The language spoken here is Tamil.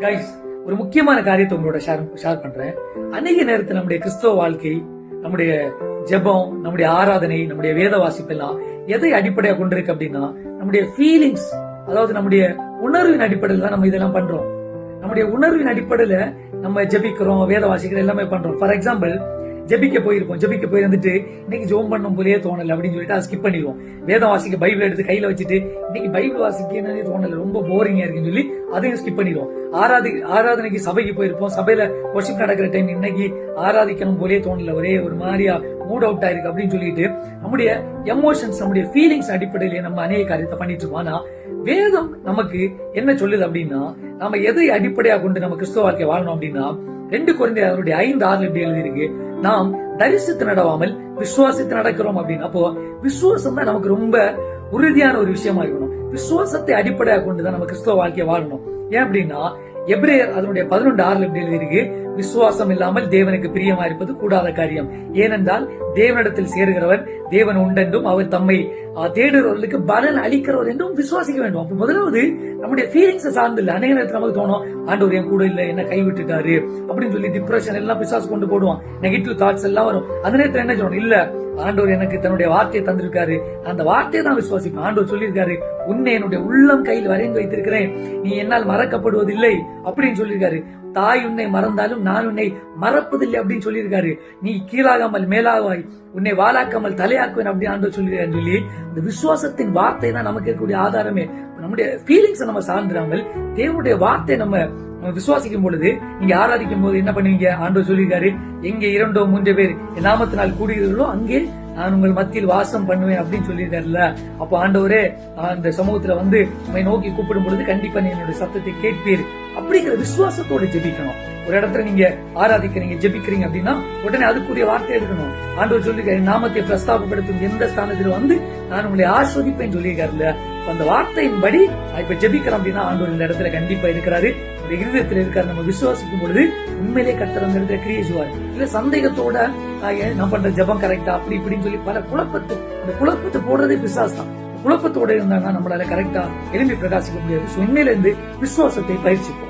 கைஸ், ஒரு முக்கியமான காரியத்தை உங்களோட ஷேர் பண்றேன். அநேக நேரத்தில் நம்முடைய கிறிஸ்தவ வாழ்க்கை, நம்முடைய ஜெபம், நம்முடைய ஆராதனை, நம்முடைய வேத வாசிப்பு எல்லாம் எதை அடிப்படையாக கொண்டிருக்கு அப்படின்னா நம்முடைய ஃபீலிங்ஸ், அதாவது நம்முடைய உணர்வின் அடிப்படையில் தான் நம்ம இதெல்லாம் பண்றோம். நம்முடைய உணர்வின் அடிப்படையில நம்ம ஜெபிக்கிறோம், வேத வாசிக்கிறோம், எல்லாமே பண்றோம். ஃபார் எக்ஸாம்பிள், ஜெபிக்க போயிருந்துட்டு இன்னைக்கு ஜோம் பண்ணும் போலே தோணல அப்படின்னு சொல்லிட்டு அதை ஸ்கிப் பண்ணிடுவோம். வேதம் வாசிக்க பைபிள் எடுத்து கையில வச்சுட்டு இன்னைக்கு பைபிள் வாசிக்க தோணல, ரொம்ப போரிங்கா இருக்குன்னு சொல்லி அதையும் ஸ்கிப் பண்ணிடுவோம். ஆராதனைக்கு சபைக்கு போயிருப்போம், சபையில வொர்ஷிப் நடக்கிற டைம் இன்னைக்கு ஆராதிக்கணும் போலே தோணல, ஒரே ஒரு மாதிரியா மூட் அவுட் ஆயிருக்கு அப்படின்னு சொல்லிட்டு நம்முடைய எமோஷன்ஸ், நம்முடைய ஃபீலிங்ஸ் அடிப்படையிலேயே நம்ம அநேக காரியத்தை பண்ணிட்டு இருக்கோம். ஆனா வேதம் நமக்கு என்ன சொல்லுது அப்படின்னா, நம்ம எதை அடிப்படையாக கொண்டு நம்ம கிறிஸ்தவ வாழ்க்கை வாழணும் அப்படின்னா 2 கொரிந்தியர் 5:6 இப்படி எழுதி இருக்கு, நாம் தரிசித்து நடவாமல் விசுவாசித்து நடக்கிறோம் அப்படின்னு. அப்போ விசுவாசம் தான் நமக்கு ரொம்ப உறுதியான ஒரு விஷயமா இருக்கணும். விசுவாசத்தை அடிப்படையாக கொண்டுதான் நம்ம கிறிஸ்தவ வாழ்க்கையை வாழணும். ஏன் அப்படின்னா எபிரேயர் 11:6 இப்படி எழுதி இருக்கு, விசுவாசம் இல்லாமல் தேவனுக்கு பிரியமா இருப்பது கூடாத காரியம். ஏனென்றால் தேவனிடத்தில் சேருகிறவர் தேவன் உண்டென்றும் அவர் தம்மை தேடுகிறவர்களுக்கு பலன் அளிக்கிறவர் என்றும் விசுவாசிக்க வேண்டும். அப்ப முதலாவது நம்முடைய ஃபீலிங்ஸ் சார்ந்து இல்ல. அநேக நேரத்தில் நமக்கு தோணும், ஆண்டவர் என் கூட இல்ல, என்ன கைவிட்டுட்டாரு அப்படின்னு சொல்லி டிப்ரெஷன் எல்லாம் பிசாசு கொண்டு போடுவான், நெகட்டிவ் தாட்ஸ் எல்லாம் வரும். அந்த நேரத்தில் என்ன சொல்லணும், இல்ல ஆண்டவர் எனக்கு தன்னுடைய வார்த்தையை தந்திருக்காரு, அந்த வார்த்தையை தான் விசுவாசிப்பேன். ஆண்டவர் சொல்லியிருக்காரு, உன்னை என்னுடைய உள்ளம் கையில் வரைந்து வைத்திருக்கிறேன், நீ என்னால் மறக்கப்படுவதில்லை அப்படின்னு சொல்லியிருக்காரு. தாய் உன்னை மறந்தாலும் நான் உன்னை மறப்பதில்லை அப்படின்னு சொல்லியிருக்காரு. நீ கீழாகாமல் மேலாவாய், உன்னை வாழாக்காமல் தலையாக்குவேன் அப்படின்னு ஆண்டவர் சொல்லியிருக்காரு சொல்லி இந்த விசுவாசத்தின் வார்த்தை தான் நமக்கு இருக்கக்கூடிய ஆதாரமே. நம்முடைய ஃபீலிங்ஸ் நம்ம சார்ந்திராமல் தேவனுடைய வார்த்தை நம்ம விசுவாசிக்கும் பொழுது, நீங்க ஆராதிக்கும் போது என்ன பண்ணுவீங்க, ஆண்டவர் சொல்லியிருக்காரு, எங்கே 2 or 3 பேர் என் நாமத்தினால் கூடுகிறீர்களோ அங்கே நான் உங்கள் மத்தியில் வாசம் பண்ணுவேன் அப்படின்னு சொல்லியிருக்காருல்ல. அப்போ ஆண்டவரே அந்த சமூகத்துல வந்து உண்மை நோக்கி கூப்பிடும் பொழுது கண்டிப்பா நீ என்னுடைய சத்தத்தை கேட்பீர் அப்படிங்கிற விசுவாசத்தோட ஜெபிக்கணும். ஒரு இடத்துல நீங்க ஆராதிக்கிறீங்க, ஜெபிக்கிறீங்க அப்படின்னா உடனே அதுக்குரிய வார்த்தை எடுக்கணும். ஆண்டவர் சொல்லியிருக்காரு, நாமத்தை பிரஸ்தாபப்படுத்தும் எந்த ஸ்தானத்தில் வந்து நான் உங்களை ஆஸ்வதிப்பேன்னு சொல்லியிருக்காருல்ல. அந்த வார்த்தையின்படி இப்ப ஜெபிக்கிறோம் அப்படின்னா ஆண்டவர் இந்த இடத்துல கண்டிப்பா இருக்கிறாரு, இருதயத்தில் இருக்காரு. நம்ம விசுவாசிக்கும் பொழுது உண்மையிலே கர்த்தர் அந்த இடத்துல கிரியை செய்வார். இல்ல சந்தேகத்தோட நான் பண்ற ஜெபம் கரெக்டா அப்படி இப்படின்னு சொல்லி பல குழப்பத்தை போடுறதே பிசாசு தான். குழப்பத்தோட இருந்தாங்கன்னா நம்மளால கரெக்டா எழுப்பி பிரகாசிக்க முடியாது. உண்மையில இருந்து விசுவாசத்தை பயிற்சிப்போம்.